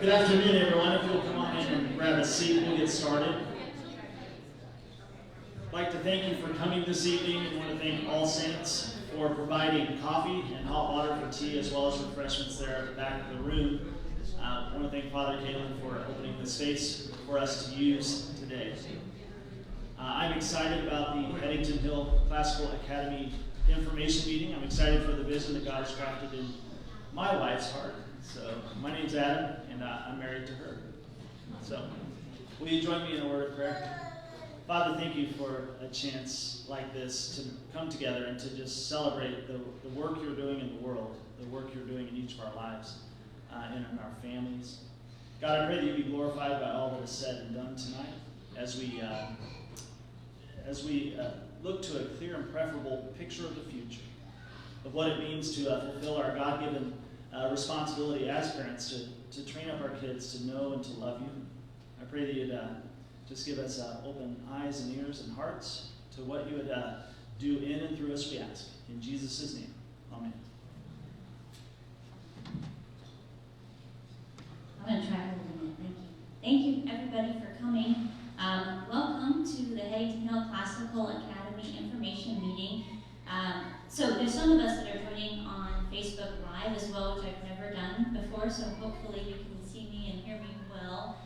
Good afternoon, everyone. If you'll come on in and grab a seat, we'll get started. I'd like to thank you for coming this evening. I want to thank All Saints for providing coffee and hot water for tea, as well as refreshments there at the back of the room. I want to thank Father Kalen for opening the space for us to use today. I'm excited about the Headington Hill Classical Academy information meeting. I'm excited for the vision that God has crafted in my wife's heart. So, my name's Adam, and I'm married to her. So, will you join me in a word of prayer? Father, thank you for a chance like this to come together and to just celebrate the work you're doing in the world, the work you're doing in each of our lives, and in our families. God, I pray that you be glorified by all that is said and done tonight as we look to a clear and preferable picture of the future, of what it means to fulfill our God-given responsibility as parents to train up our kids to know and to love you. I pray that you'd just give us open eyes and ears and hearts to what you would do in and through us, we ask. In Jesus' name, amen. I'm going to try a little bit. Thank you. Thank you, everybody, for coming. Welcome to the Headington Hill Classical Academy information meeting. So there's some of us that are joining on Facebook Live as well, which I've never done before, so hopefully you can see me and hear me well.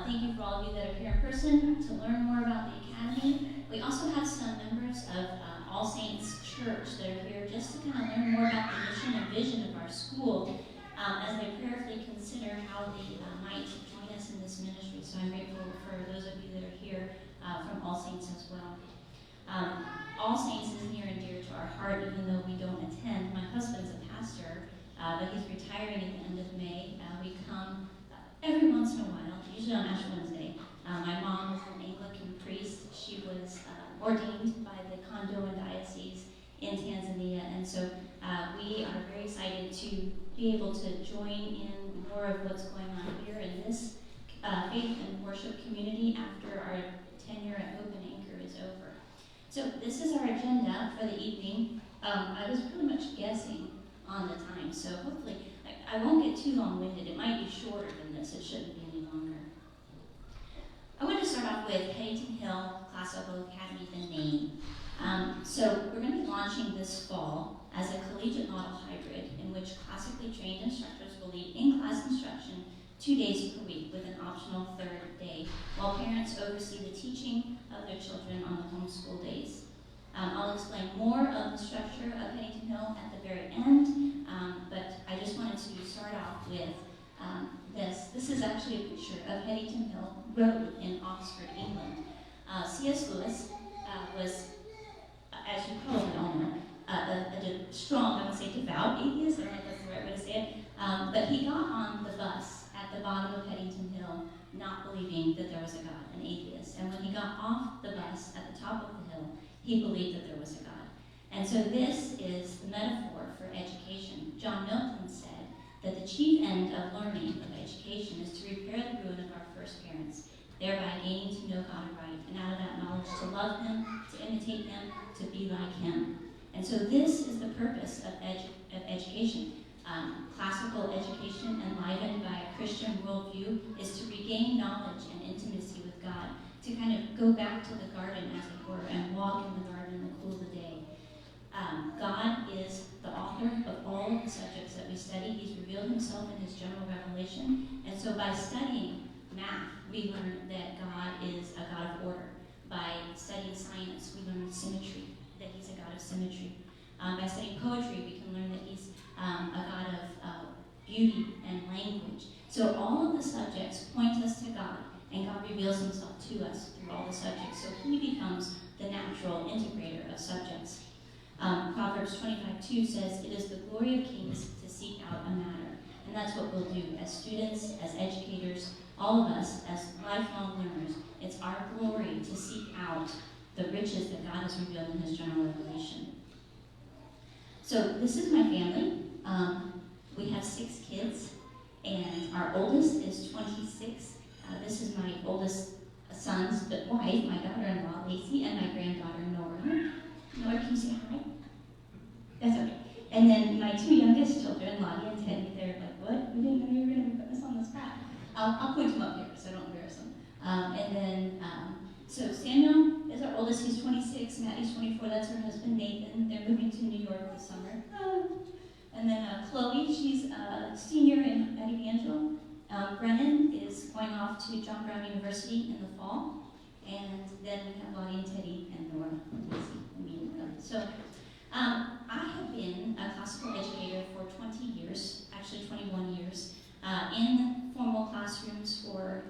Thank you for all of you that are here in person to learn more about the Academy. We also have some members of All Saints Church that are here just to kind of learn more about the mission and vision of our school as they prayerfully consider how they might join us in this ministry. So I'm grateful for those of you that are here from All Saints as well. All Saints is near and dear to our heart, even though we don't attend. My husband's a pastor, but he's retiring at the end of May. We come every once in a while, usually on Ash Wednesday. My mom is an Anglican priest. She was ordained by the Kondoa Diocese in Tanzania, and so we are very excited to be able to join in more of what's going on here in this faith and worship community after our tenure at Hope and Anchor is over. So this is our agenda for the evening. I was pretty much guessing on the time, so hopefully I won't get too long-winded. It might be shorter than this. It shouldn't be any longer. I want to start off with Headington Hill Classical Academy, the name. So we're going to be launching this fall as a collegiate model hybrid in which classically trained instructors will lead in-class instruction 2 days per week with an optional third day, while parents oversee the teaching of their children on the homeschool days. I'll explain more of the structure of Headington Hill at the very end, but I just wanted to start off with this. This is actually a picture of Headington Hill Road in Oxford, England. C.S. Lewis was, as you probably all know, a strong, I would say devout atheist, I don't know if that's the right way to say it, but he got on the bus at the bottom of Headington Hill, not believing that there was a God, an atheist. And when he got off the bus at the top of the hill, he believed that there was a God. And so this is the metaphor for education. John Milton said that the chief end of learning, of education, is to repair the ruin of our first parents, thereby gaining to know God aright, and out of that knowledge to love him, to imitate him, to be like him. And so this is the purpose of education. Classical education enlivened by a Christian worldview is to regain knowledge and intimacy with God, to kind of go back to the garden, as it were, and walk in the garden in the cool of the day. God is the author of all of the subjects that we study. He's revealed himself in his general revelation. And so by studying math, we learn that God is a God of order. By studying science, we learn symmetry, that he's a God of symmetry. By studying poetry, we can learn that he's a God of beauty and language. So all of the subjects point us to God, and God reveals himself to us through all the subjects. So he becomes the natural integrator of subjects. Proverbs 25:2 says, "It is the glory of kings to seek out a matter." And that's what we'll do as students, as educators, all of us as lifelong learners. It's our glory to seek out the riches that God has revealed in his general revelation. So this is my family. We have 6 kids, and our oldest is 26. This is my oldest son's wife, my daughter-in-law, Lacey, and my granddaughter, Nora. Nora, can you say hi? That's okay. And then my 2 youngest children, Lottie and Teddy, they're like, what? We didn't know you were going to be putting us on the spot. I'll point them up here so I don't embarrass them. So Samuel is our oldest, he's 26, Maddie's 24, that's her husband Nathan. They're moving to New York this summer. And then Chloe, she's a senior at Evangel. Brennan is going off to John Brown University in the fall. And then we have Lottie and Teddy and Nora and Daisy and me and them. So I have been a classical educator for 20 years, actually 21 years, in formal classrooms for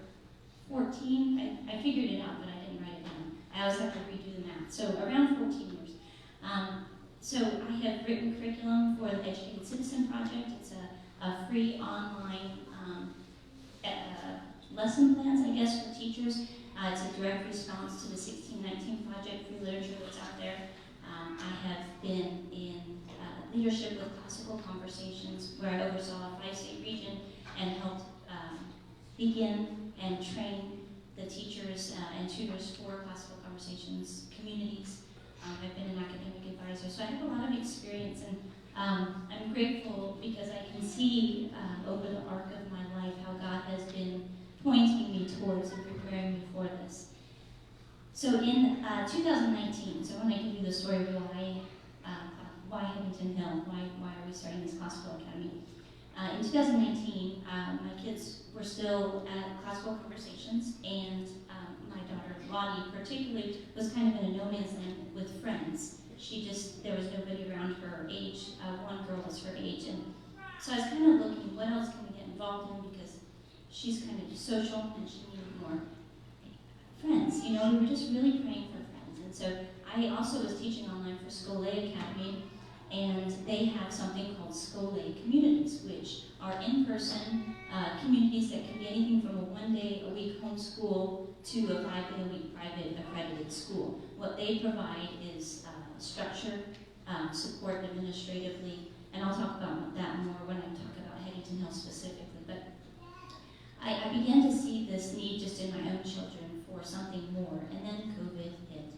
14, I figured it out, but I didn't write it down. I always have to redo the math. So around 14 years. So I have written curriculum for the Educated Citizen Project. It's a free online lesson plans, I guess, for teachers. It's a direct response to the 1619 Project, free literature that's out there. I have been in leadership with classical conversations where I oversaw a 5-state region and helped begin and train the teachers and tutors for classical conversations communities. I've been an academic advisor, so I have a lot of experience, and I'm grateful because I can see over the arc of my life how God has been pointing me towards and preparing me for this. So in 2019, so when I give you the story of why Headington Hill, why are we starting this classical academy? In 2019, my kids were still at classical conversations, and my daughter Lottie particularly was kind of in a no man's land with friends. There was nobody around her age. One girl was her age, and so I was kind of looking, what else can we get involved in, because she's kind of social and she needed more friends. We were just really praying for friends. And so I also was teaching online for Scole Academy, and they have something called Scole communities, which are in-person communities that can be anything from a 1-day-a-week homeschool to a 5-day-a-week private accredited school. What they provide is structure, support administratively, and I'll talk about that more when I talk about Headington Hill specifically. But I began to see this need just in my own children for something more, and then COVID hit.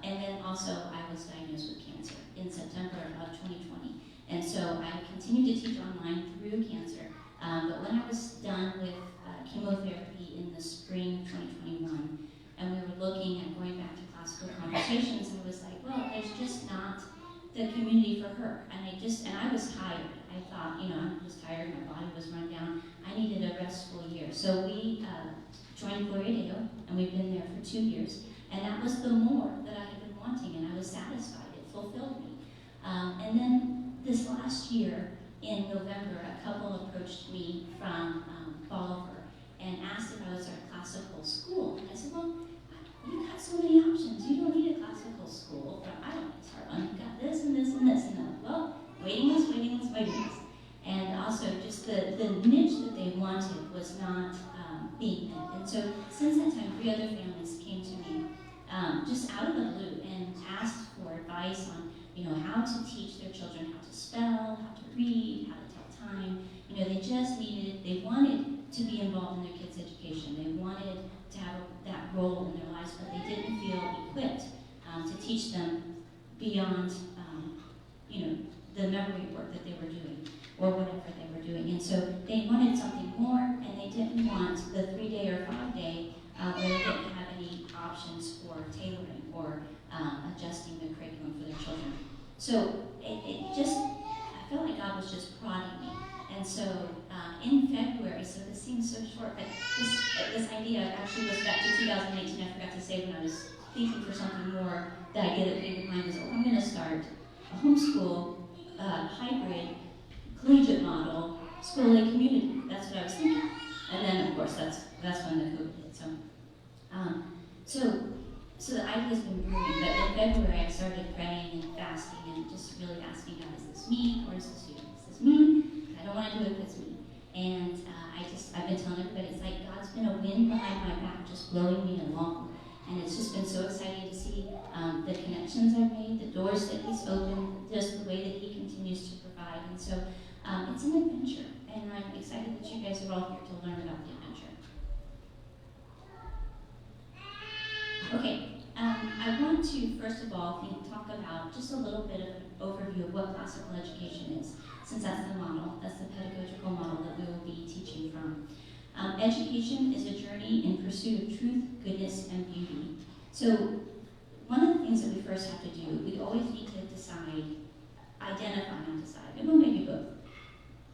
And then also I was diagnosed with cancer in September of 2020. And so I continued to teach online through cancer. But when I was done with chemotherapy in the spring of 2021, and we were looking at going back to classical conversations, and it was like, well, there's just not the community for her. And I was tired. I thought, I was tired, my body was run down. I needed a restful year. So we joined Gloria Deo, and we've been there for 2 years. And that was the more that I had been wanting, and I was satisfied. It fulfilled me. And then this last year, in November, a couple approached me from Bolivar and asked if I was at a classical school. I said, well, you've got so many options. You don't need a classical school. I don't need to start one. You've got this and this and this. And I'm like, well, waiting list, waiting list, waiting list. And also just the niche that they wanted was not being met. And so since that time, 3 other families came to me just out of the blue and asked for advice on how to teach their children how to spell, how to read, how to tell time. They wanted to be involved in their kids' education. They wanted to have that role in their lives, but they didn't feel equipped to teach them beyond, the memory work that they were doing or whatever they were doing. And so they wanted something more, and they didn't want the 3-day or 5-day where they didn't have any options for tailoring or adjusting the curriculum for their children. So I felt like God was just prodding me. And so in February, so this seems so short, but this idea actually goes back to 2018. I forgot to say when I was thinking for something more, the idea that came to mind was, I'm going to start a homeschool, hybrid, collegiate model, school A community. That's what I was thinking. And then, of course, that's when the COVID hit. So the idea's been brewing, but in February I started praying and fasting and just really asking God, is this me or is this you? Is this me? I don't want to do it if it's me. And I've been telling everybody, it's like God's been a wind behind my back, just blowing me along. And it's just been so exciting to see the connections I've made, the doors that He's opened, just the way that He continues to provide. And so it's an adventure, and I'm excited that you guys are all here to learn about the adventure. Okay, I want to, first of all, talk about just a little bit of an overview of what classical education is, since that's the model, that's the pedagogical model that we will be teaching from. Education is a journey in pursuit of truth, goodness, and beauty. So one of the things that we first have to do, we always need to identify and decide, and well, maybe both.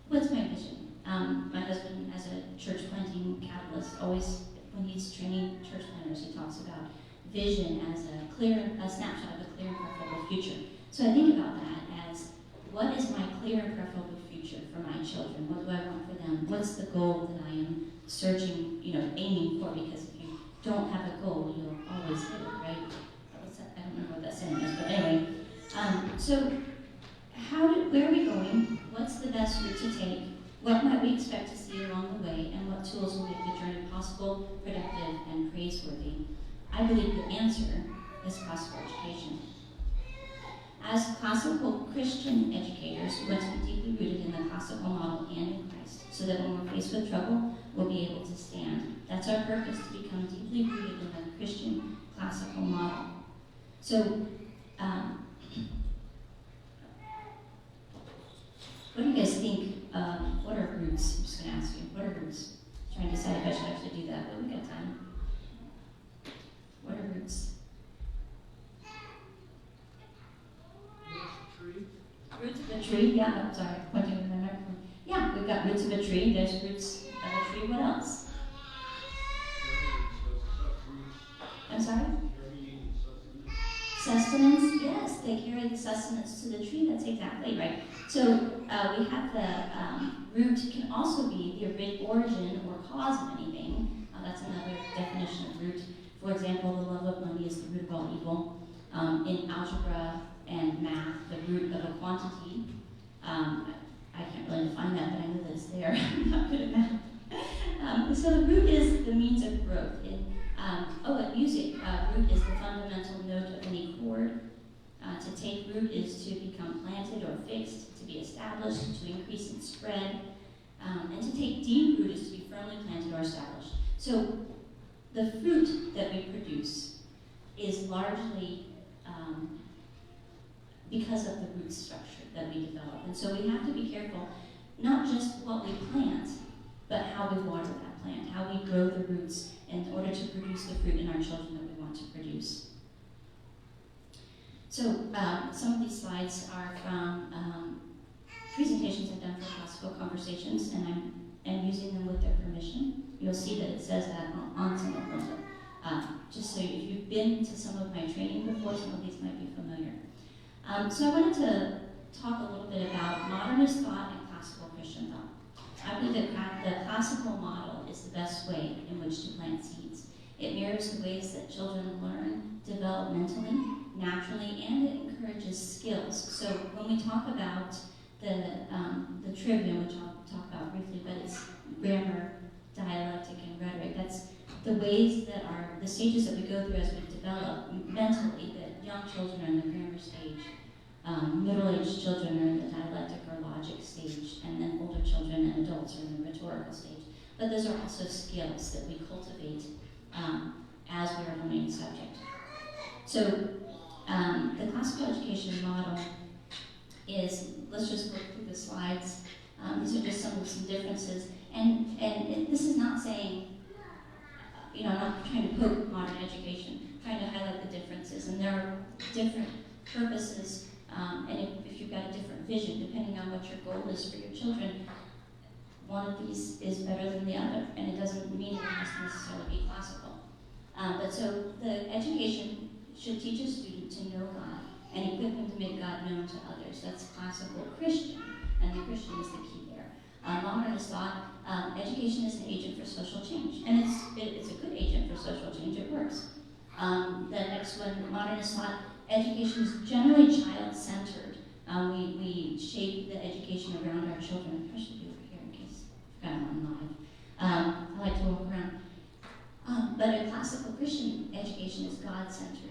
What's my vision? My husband, as a church planting catalyst, always, when he's training church planners, he talks about vision as a snapshot of a clear and preferable future. So I think about that as, what is my clear and preferable future for my children? What do I want for them? What's the goal that I am searching, aiming for? Because if you don't have a goal, you'll always hit it, right? I don't remember what that saying is, but anyway. So where are we going? What's the best route to take? What might we expect to see along the way? And what tools will make the journey possible, productive, and praiseworthy? I believe the answer is classical education. As classical Christian educators, we want to be deeply rooted in the classical model and in Christ, so that when we're faced with trouble, we'll be able to stand. That's our purpose, to become deeply rooted in the Christian classical model. So, what do you guys think? What are roots? I'm just going to ask you. What are roots? Trying to decide if I should actually do that, but we got time. What are roots? Roots of a tree, yeah, I'm sorry, pointing to my microphone. Yeah, we've got roots of a tree, there's roots of a tree, what else? I'm sorry? Sustenance, yes, they carry the sustenance to the tree, that's exactly right. So we have the root can also be the origin or cause of anything. That's another definition of root. For example, the love of money is the root of all evil. In algebra and math, the root of a quantity, I can't really define that, but I know that it's there. I'm not good at math. So the root is the means of growth. At music, root is the fundamental note of any chord. To take root is to become planted or fixed, to be established, to increase and spread. And to take deep root is to be firmly planted or established. So the fruit that we produce is largely because of the root structure that we develop. And so we have to be careful, not just what we plant, but how we water that plant, how we grow the roots in order to produce the fruit in our children that we want to produce. So some of these slides are from presentations I've done for classical conversations, and I'm using them with their permission. You'll see that it says that on some of them. Just so if you've been to some of my training before, some of these might be familiar. So I wanted to talk a little bit about modernist thought and classical Christian thought. I believe that the classical model is the best way in which to plant seeds. It mirrors the ways that children learn developmentally, naturally, and it encourages skills. So when we talk about the trivia, which I'll talk about briefly, but it's grammar, dialectic, and rhetoric. That's the ways that the stages that we go through as we develop mentally, that young children are in the grammar stage, middle-aged children are in the dialectic or logic stage, and then older children and adults are in the rhetorical stage. But those are also skills that we cultivate as we are learning a subject. So the classical education model is, let's just look through the slides. These are just some differences. And this is not saying, I'm not trying to poke modern education, trying to highlight the differences. And there are different purposes, and if you've got a different vision, depending on what your goal is for your children, one of these is better than the other, and it doesn't mean it has to necessarily be classical. But so the education should teach a student to know God and equip him to make God known to others. That's classical Christian, and the Christian is the key there. Modernist thought, education is an agent for social change, and it's a good agent for social change. It works. The next one, modernist thought, education is generally child-centered. We shape the education around our children. I should be over here in case I'm live. I like to walk around. But a classical Christian education is God-centered.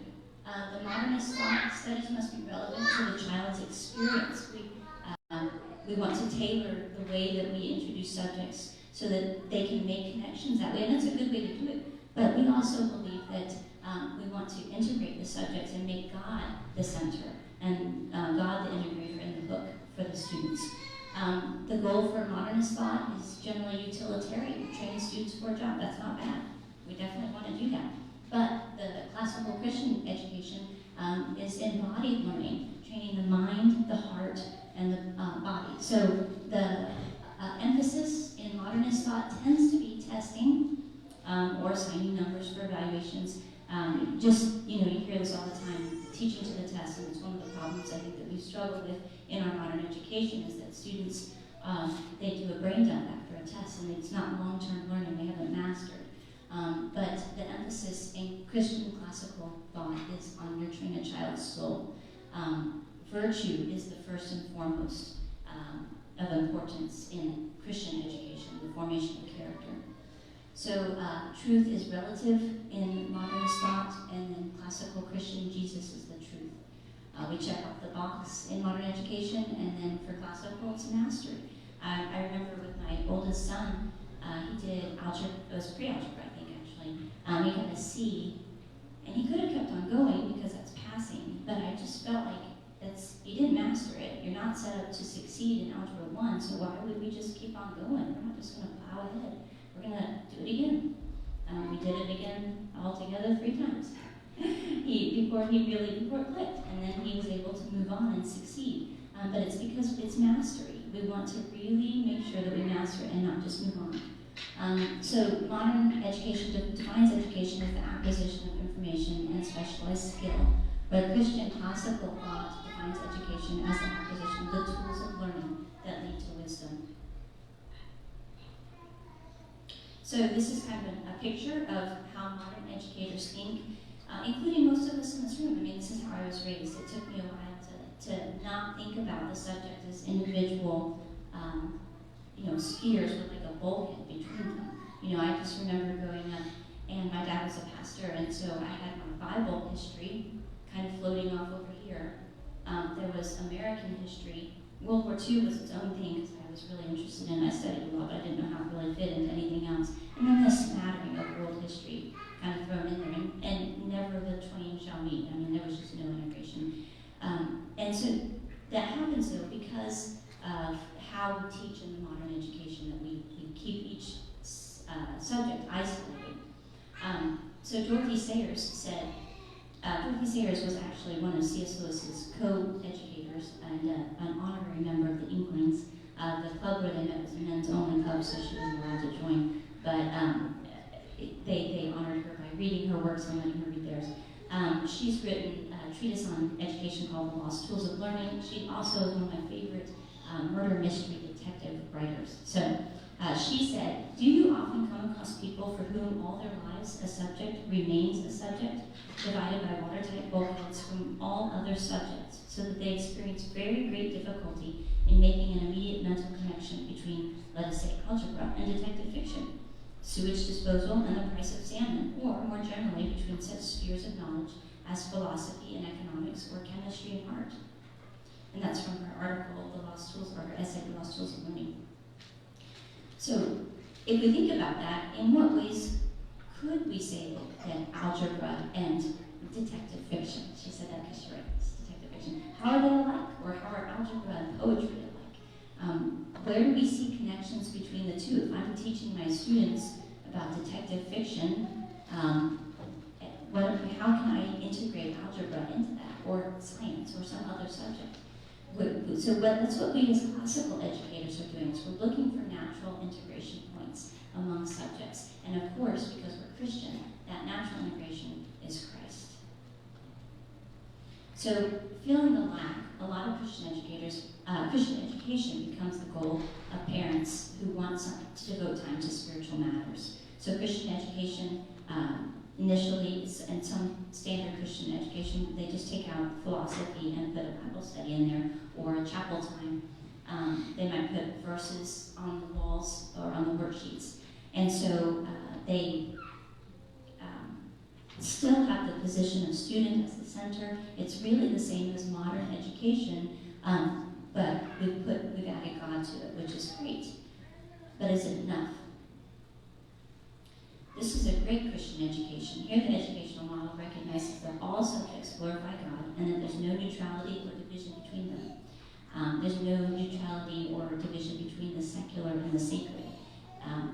The modernist thought studies must be relevant to the child's experience. We want to tailor the way that we introduce subjects so that they can make connections that way, and that's a good way to do it. But we also believe that we want to integrate the subjects and make God the center and God the integrator in the book for the students. The goal for modernist thought is generally utilitarian, training students for a job. That's not bad. We definitely want to do that. But the classical Christian education is embodied learning, training the mind, the heart, and the body. So the emphasis in modernist thought tends to be testing or assigning numbers for evaluations. You hear this all the time, teaching to the test, and it's one of the problems I think that we struggle with in our modern education is that students, they do a brain dump after a test, and it's not long-term learning, they haven't mastered. But the emphasis in Christian classical thought is on nurturing a child's soul. Virtue is the first and foremost of importance in Christian education, the formation of character. So truth is relative in modernist thought, and in classical Christian, Jesus is the truth. We check off the box in modern education, and then for classical, it's mastery. I remember with my oldest son, he did algebra, it was pre-algebra, I think, actually. He got a C, and he could have kept on going because that's passing, but I just felt like you didn't master it. You're not set up to succeed in Algebra 1, so why would we just keep on going? We're not just going to plow ahead. We're going to do it again. We did it again altogether 3 times. Before it clicked, and then he was able to move on and succeed. But it's because it's mastery. We want to really make sure that we master it and not just move on. So modern education defines education as the acquisition of information and specialized skill, but Christian classical thought defines education as the acquisition of the tools of learning that lead to wisdom. So this is kind of a picture of how modern educators think, including most of us in this room. I mean, this is how I was raised. It took me a while to not think about the subject as individual, spheres with like a bulkhead between them. I just remember growing up, and my dad was a pastor, and so I had my Bible history kind of floating off over here. There was American history. World War II was its own thing because I was really interested in it. I studied a lot, but I didn't know how it really fit into anything else. And then the smattering of world history kind of thrown in there, and never the twain shall meet. I mean, there was just no integration. And so that happens though because of how we teach in the modern education, that we keep each subject isolated. So Dorothy Sayers said, Dorothy Sayers was actually one of C.S. Lewis's co-educators and an honorary member of the Inklings. The club where they met was a men's only club, so she wasn't allowed to join. But they honored her by reading her works and letting her read theirs. She's written a treatise on education called The Lost Tools of Learning. She also is one of my favorite murder mystery detective writers. So she said, do you often come across people for whom all their lives a subject remains a subject, divided by watertight bulkheads from all other subjects, so that they experience very great difficulty in making an immediate mental connection between, let us say, algebra and detective fiction, sewage disposal and the price of salmon, or more generally between such spheres of knowledge as philosophy and economics or chemistry and art? And that's from her article, The Lost Tools, or her essay, The Lost Tools of Learning. So if we think about that, in what ways could we say that algebra and detective fiction, she said that because she writes detective fiction, how are they alike? Or how are algebra and poetry alike? Where do we see connections between the two? If I'm teaching my students about detective fiction, how can I integrate algebra into that, or science, or some other subject? So that's what we as classical educators are doing. So we're looking for natural integration points among subjects. And of course, because we're Christian, that natural integration is Christ. So filling the lack, a lot of Christian educators, Christian education becomes the goal of parents who want to devote time to spiritual matters. So Christian education, initially, and some standard Christian education, they just take out philosophy and put a Bible study in there, or a chapel time. They might put verses on the walls or on the worksheets. And so they still have the position of student as the center. It's really the same as modern education, but we've added God to it, which is great. But is it enough? This is a great Christian education. Here the educational model recognizes that all subjects glorify God and that there's no neutrality or division between them. There's no neutrality or division between the secular and the sacred.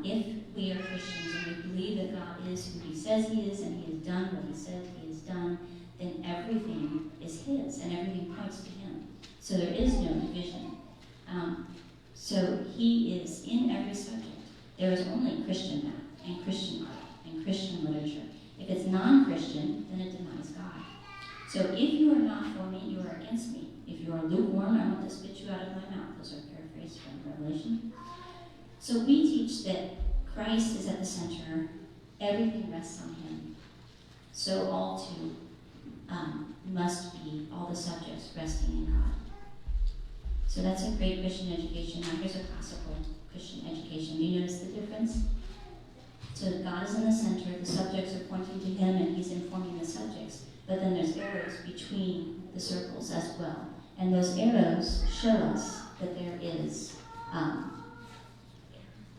If we are Christians and we believe that God is who he says he is and he has done what he said he has done, then everything is his and everything points to him. So there is no division. So he is in every subject. There is only Christian math and Christian art and Christian literature. If it's non-Christian, then it denies God. So if you are not for me, you are against me. If you are lukewarm, I want to spit you out of my mouth. Those are paraphrased from Revelation. So we teach that Christ is at the center. Everything rests on him. So all too must be all the subjects resting in God. So that's a great Christian education. Now here's a classical Christian education. Do you notice the difference? So God is in the center, the subjects are pointing to him, and he's informing the subjects. But then there's arrows between the circles as well. And those arrows show us that there is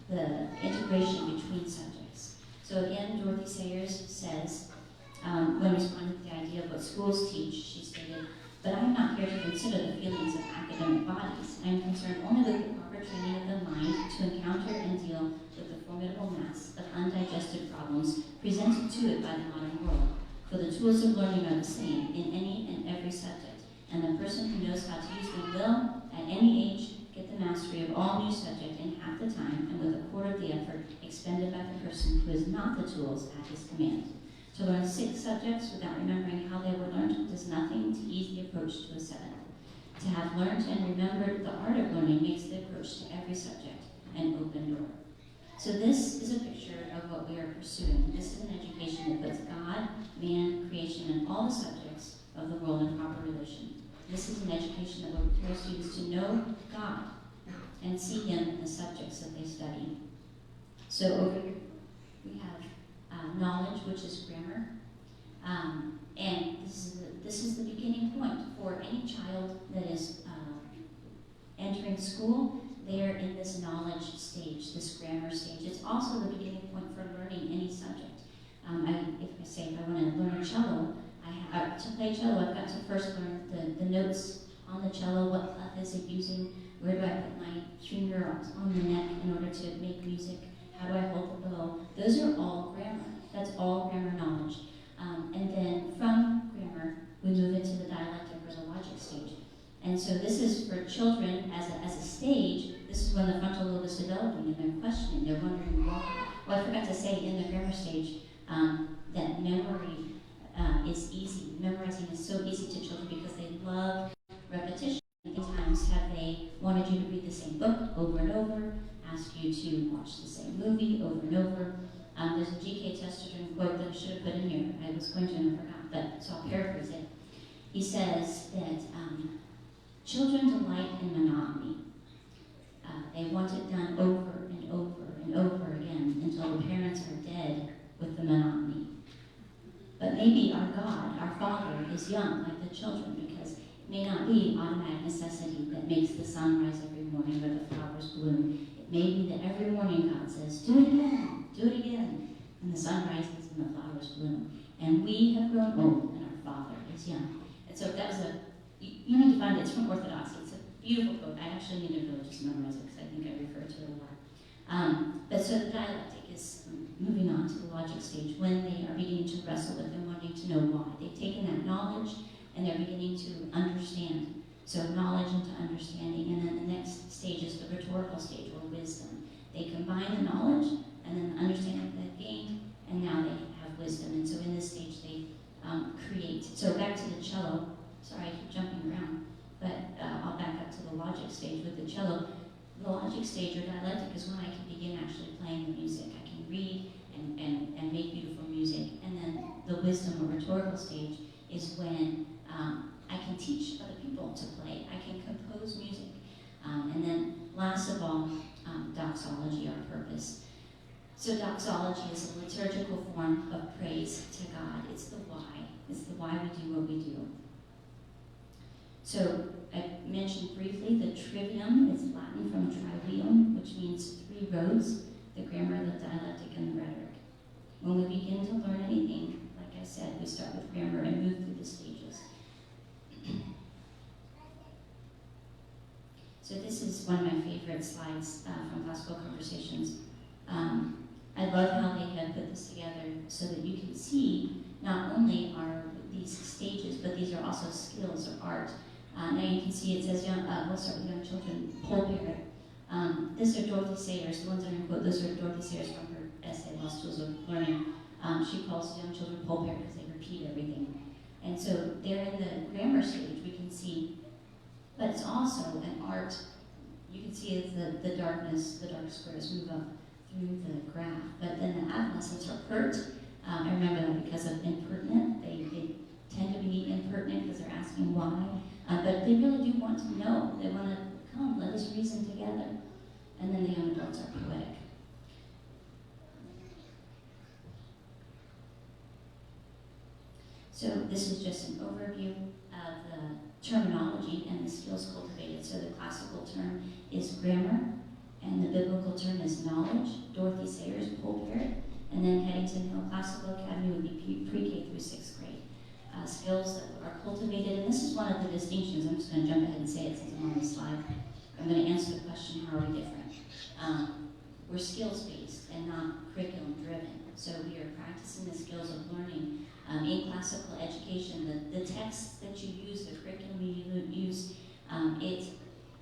the integration between subjects. So again, Dorothy Sayers says, when responding to the idea of what schools teach, she stated, "But I'm not here to consider the feelings of academic bodies. I am concerned only with the proper training of the mind to encounter and deal with the formidable mass of undigested problems presented to it by the modern world. For the tools of learning are the same in any and every subject, and the person who knows how to use them will, at any age, get the mastery of all new subject in half the time and with a quarter of the effort expended by the person who has not the tools at his command. To learn 6 subjects without remembering how they were learned does nothing to ease the approach to a 7th. To have learned and remembered the art of learning makes the approach to every subject an open door." So this is a picture of what we are pursuing. This is an education that puts God, man, creation, and all the subjects of the world in proper relation. This is an education that will prepare students to know God and see him in the subjects that they study. So over here we have knowledge, which is grammar. And this is the beginning point for any child that is entering school. They are in this knowledge stage, this grammar stage. It's also the beginning point for learning any subject. If I want to learn cello, to play cello, I've got to first learn the notes on the cello, what clef is it using, where do I put my finger on the neck in order to make music, how do I hold the bow. Those are all grammar. That's all grammar knowledge. And then from grammar, we move into the dialectic or the logic stage. And so this is for children as a stage. This is when the frontal lobe is developing and they're questioning, they're wondering why. Well, I forgot to say in the grammar stage that memory is easy. Memorizing is so easy to children because they love repetition. Many times have they wanted you to read the same book over and over, ask you to watch the same movie over and over. There's a G.K. Chesterton quote that I should have put in here. I was going to and I forgot, but so I'll paraphrase it. He says that children delight in monotony. They want it done over and over and over again until the parents are dead with the monotony. But maybe our God, our Father, is young like the children because it may not be automatic necessity that makes the sun rise every morning or the flowers bloom. It may be that every morning God says, do it again, and the sun rises and the flowers bloom. And we have grown old and our Father is young. And so that was you need to find it. It's from Orthodoxy. It's a beautiful quote. I actually need to really just memorize it because I think I refer to it a lot. But so the dialectic is moving on to the logic stage when they are beginning to wrestle with and wanting to know why. They've taken that knowledge and they're beginning to understand. So knowledge into understanding. And then the next stage is the rhetorical stage or wisdom. They combine the knowledge and then the understanding that they've gained, and now they have wisdom. And so in this stage they create. So back to the cello. Sorry, I keep jumping around, but I'll back up to the logic stage with the cello. The logic stage or dialectic is when I can begin actually playing the music. I can read and make beautiful music. And then the wisdom or rhetorical stage is when I can teach other people to play. I can compose music. And then last of all, doxology, our purpose. So doxology is a liturgical form of praise to God. It's the why. It's the why we do what we do. So I mentioned briefly the trivium. It's Latin from trivium, which means 3 roads, the grammar, the dialectic, and the rhetoric. When we begin to learn anything, like I said, we start with grammar and move through the stages. is one of my favorite slides from Classical Conversations. I love how they have put this together so that you can see not only are these stages, but these are also skills or art. Now you can see it says, we'll start with young children, pole parrot. These are Dorothy Sayers, the ones that are in quote, those are Dorothy Sayers from her essay, Lost Tools of Learning. She calls young children pole parrot because they repeat everything. And so they're in the grammar stage, we can see, but it's also an art. You can see it's the darkness, the dark squares move up through the graph, but then the adolescents are pert. I remember that because of impertinent. They tend to be impertinent because they're asking why, but they really do want to know. They want to come, let us reason together. And then the young adults are poetic. So this is just an overview of the terminology and the skills cultivated. So the classical term is grammar, and the biblical term is knowledge. Dorothy Sayers, pole parrot, and then Headington Hill Classical Academy would be pre-K through 6th grade. Skills that are cultivated, and this is one of the distinctions. I'm just going to jump ahead and say it since I'm on the slide. I'm going to answer the question, how are we different? We're skills-based and not curriculum-driven. So we are practicing the skills of learning. In classical education, the texts that you use, the curriculum you use,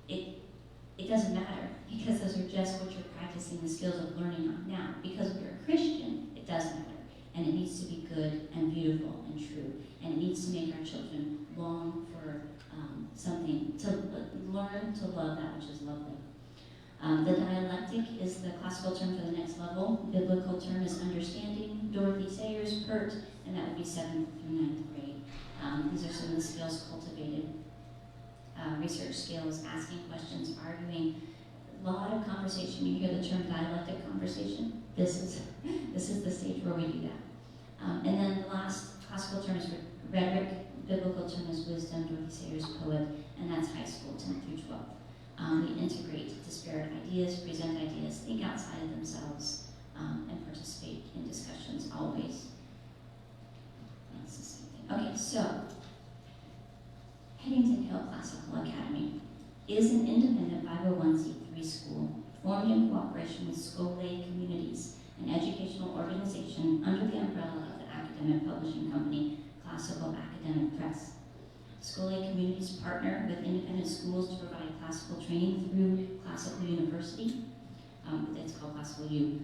it doesn't matter because those are just what you're practicing the skills of learning on. Now, because we're a Christian, it does matter, and it needs to be good and beautiful and true, and it needs to make our children long for something, to learn to love that which is lovely. The dialectic is the classical term for the next level. Biblical term is understanding. Dorothy Sayers, pert, and that would be 7th through 9th grade. These are some of the skills cultivated. Research skills, asking questions, arguing, a lot of conversation. You hear the term dialectic conversation. This is the stage where we do that. And then the last classical term is rhetoric. Biblical term is wisdom. Dorothy Sayers, poet, and that's high school, 10th through 12th. We integrate disparate ideas, present ideas, think outside of themselves, and participate in discussions always. That's the same thing. Okay, so Headington Hill Classical Academy is an independent 501c3 school formed in cooperation with school-aid communities, an educational organization under the umbrella of the academic publishing company, Classical Academic Press. School-aid communities partner with independent schools to provide classical training through Classical University. It's called Classical U.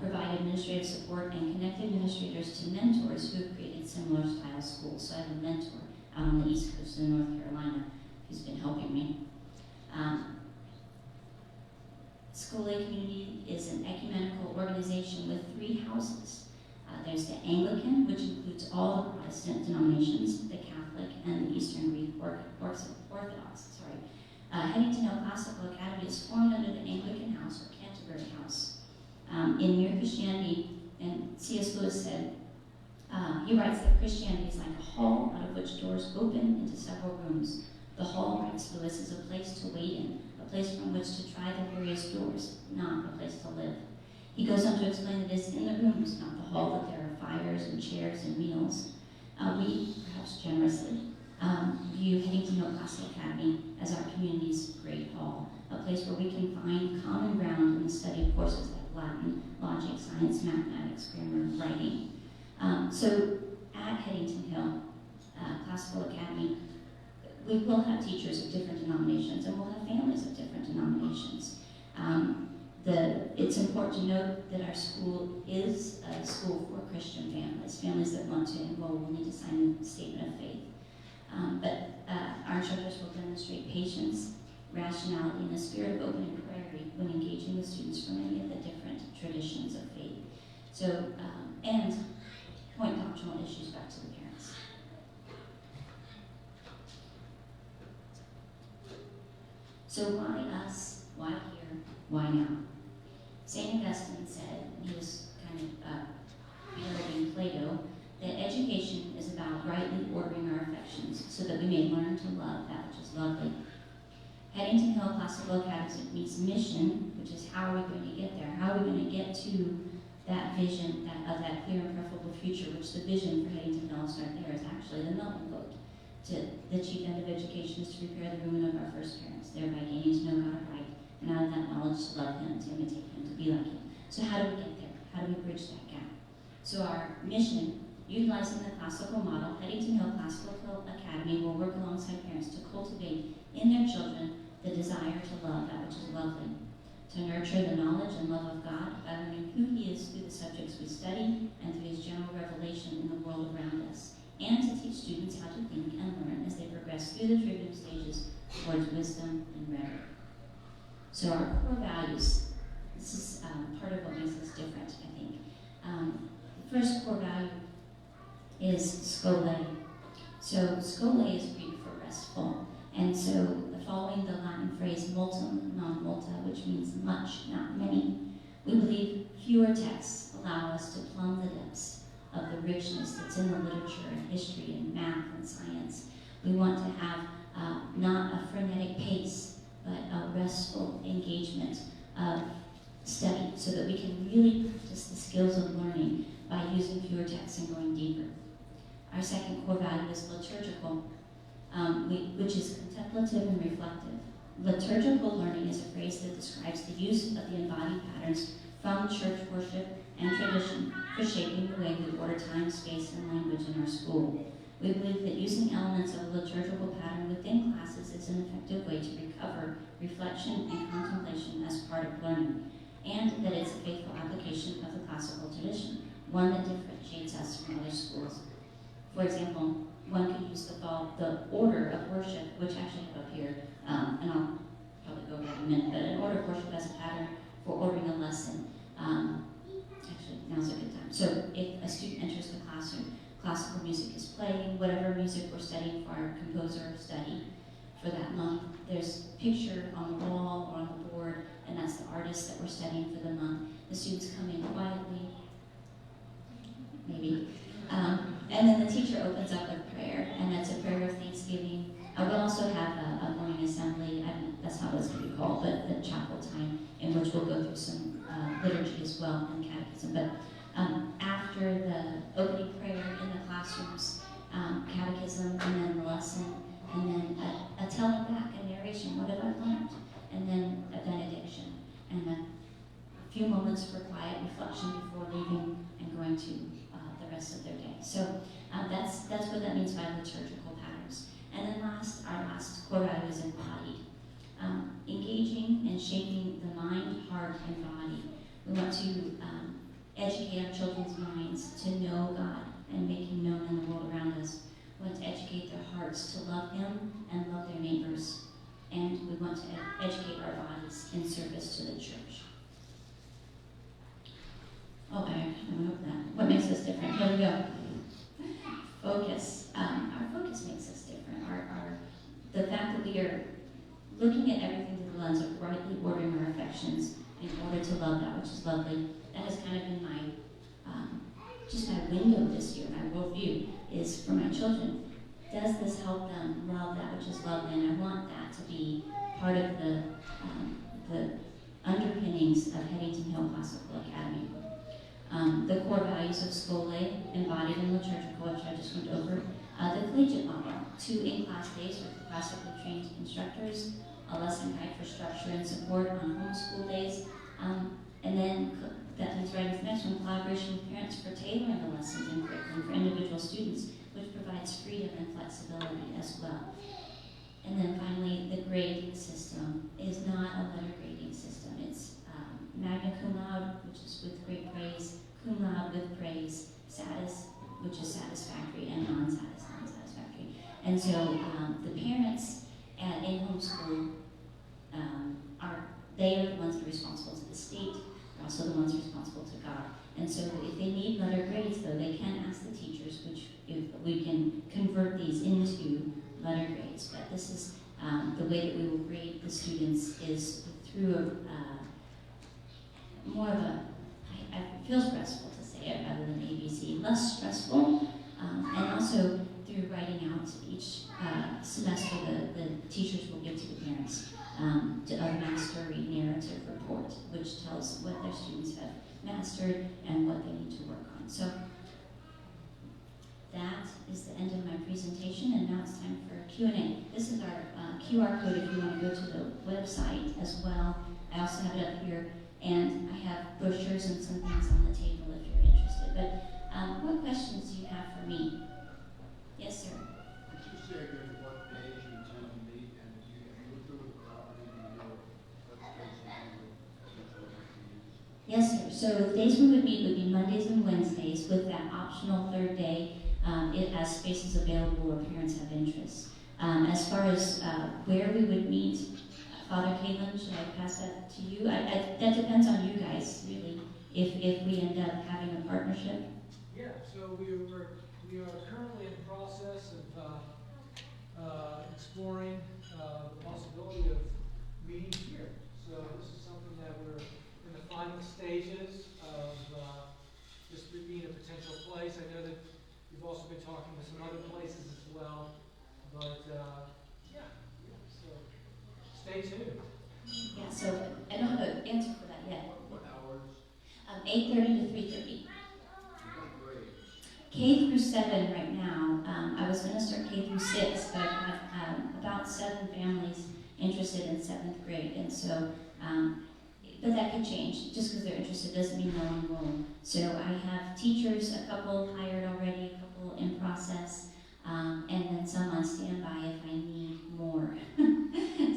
Provide administrative support and connect administrators to mentors who have created similar style schools. So I have a mentor out on the East Coast in North Carolina who's been helping me. School-aid community is an ecumenical organization with 3 houses. There's the Anglican, which includes all the Protestant denominations, the Catholic, and the Eastern Greek Orthodox. Headington Hill Classical Academy is formed under the Anglican House or Canterbury House. In Mere Christianity, and C.S. Lewis said, he writes that Christianity is like a hall out of which doors open into several rooms. The hall, writes Lewis, is a place to wait in, a place from which to try the various doors, not a place to live. He goes on to explain that it is in the rooms, not the hall, that there are fires and chairs and meals. We, perhaps generously, view Headington Hill Classical Academy as our community's great hall, a place where we can find common ground in the study of courses like Latin, logic, science, mathematics, grammar, writing. So at Headington Hill Classical Academy, we will have teachers of different denominations, and we'll have families of different denominations. It's important to note that our school is a school for Christian families. Families that want to enroll will need to sign the statement of faith. But our instructors will demonstrate patience, rationality, and a spirit of open inquiry when engaging with students from any of the different traditions of faith. So, and point doctrinal issues back to the parents. So why us? Why here? Why now? St. Augustine said, and he was kind of parodying Plato, that education is about rightly ordering our affections so that we may learn to love that which is lovely. Headington Hill Classical Academy's mission, which is how are we going to get there? How are we going to get to that vision of that clear and preferable future, which the vision for Headington Hill is right there, is actually the melting pot to the chief end of education is to prepare the ruin of our first parents, thereby gaining to know God aright, and out of that knowledge to love him, to imitate him, to be like him. So how do we get there? How do we bridge that gap? So our mission, utilizing the classical model, Headington Hill Classical Academy will work alongside parents to cultivate in their children the desire to love that which is lovely, to nurture the knowledge and love of God by learning who he is through the subjects we study and through his general revelation in the world around us, and to teach students how to think and learn as they progress through the trivium stages towards wisdom and rhetoric. So our core values, this is part of what makes us different, I think. The first core value is skole. So skole is Greek for restful. And so following the Latin phrase multum non multa, which means much, not many, we believe fewer texts allow us to plumb the depths of the richness that's in the literature and history and math and science. We want to have not a frenetic pace, but a restful engagement of study so that we can really practice the skills of learning by using fewer texts and going deeper. Our second core value is liturgical, which is contemplative and reflective. Liturgical learning is a phrase that describes the use of the embodied patterns from church worship and tradition for shaping the way we order time, space, and language in our school. We believe that using elements of a liturgical pattern within classes is an effective way to recover reflection and contemplation as part of learning, and that it's a faithful application of the classical tradition, one that differentiates us from other schools. For example, one could use the order of worship, which I actually have up here, and I'll probably go over it in a minute, but an order of worship as a pattern for ordering a lesson. Actually, now's a good time. So if a student enters the classroom, classical music is playing, whatever music we're studying for our composer study for that month, there's a picture on the wall or on the board, and that's the artist that we're studying for the month. The students come in quietly, maybe, and then the teacher opens up with prayer, and that's a prayer of thanksgiving. We'll also have a morning assembly, that's not what it's going to be called, but the chapel time, in which we'll go through some liturgy as well and catechism. But after the opening prayer in the classrooms, catechism, and then the lesson, and then a telling back, a narration, what have I learned? And then a benediction, and a few moments for quiet reflection before leaving and going to the rest of their day. So that's what that means by liturgical patterns. And then our last core value is embodied. Engaging and shaping the mind, heart, and body. We want to educate our children's minds to know God and make him known in the world around us. We want to educate their hearts to love him and love their neighbors. And we want to educate our bodies in service to the church. Oh, I hope that. What makes us different? Here we go. Focus. Our focus makes us different. The fact that we are looking at everything through the lens of rightly ordering our affections in order to love that which is lovely, that has kind of been my just my window this year, my worldview, is for my children. Does this help them love that which is lovely? And I want that to be part of the underpinnings of Headington Hill Classical Academy. The core values of skole, embodied in liturgical, which I just went over. The collegiate model, 2 in-class days with classically trained instructors, a lesson guide for structure and support on homeschool days, and then that leads right into the next one, collaboration with parents for tailoring the lessons and curriculum for individual students, which provides freedom and flexibility as well. And then finally, the grading system is not a letter grading system. It's magna cum laude, which is with great praise, cum laude with praise, satis, which is satisfactory, and non-satisfactory. And so the parents in homeschool they are the ones that are responsible to the state. They're also the ones responsible to God. And so if they need letter grades, though, they can ask the teachers, which if we can convert these into letter grades. But this is the way that we will grade the students is through more of a, it feels stressful to say it rather than ABC, less stressful, and also through writing out each semester the teachers will give to the parents a mastery narrative report, which tells what their students have mastered and what they need to work on. So that is the end of my presentation, and now it's time for Q&A. This is our QR code if you want to go to the website as well. I also have it up here, and I have brochures and some things on the table if you're interested. But what questions do you have for me? Yes, sir. Could you say again what days you intend to meet, and if you look through the property, do you know what spaces you would potentially like to use? Yes, sir. So the days we would meet would be Mondays and Wednesdays, with that optional third day. It has spaces available where parents have interest. As far as where we would meet, Father Caitlin, should I pass that to you? That depends on you guys, really, if we end up having a partnership. Yeah, so we are currently in the process of exploring the possibility of meeting here. So this is something that we're in the final stages of just being a potential place. I know that you've also been talking to some other places as well, but yeah, so stay tuned. Yeah, so I don't have an answer for that yet. What hours? 8:30 to 3:30. What grade? K through 7 right now. I was going to start K through 6, but I have about 7 families interested in 7th grade, and so, but that could change. Just because they're interested doesn't mean they'll enroll. So I have teachers, a couple hired already, a couple in process, and then some on standby if I need more.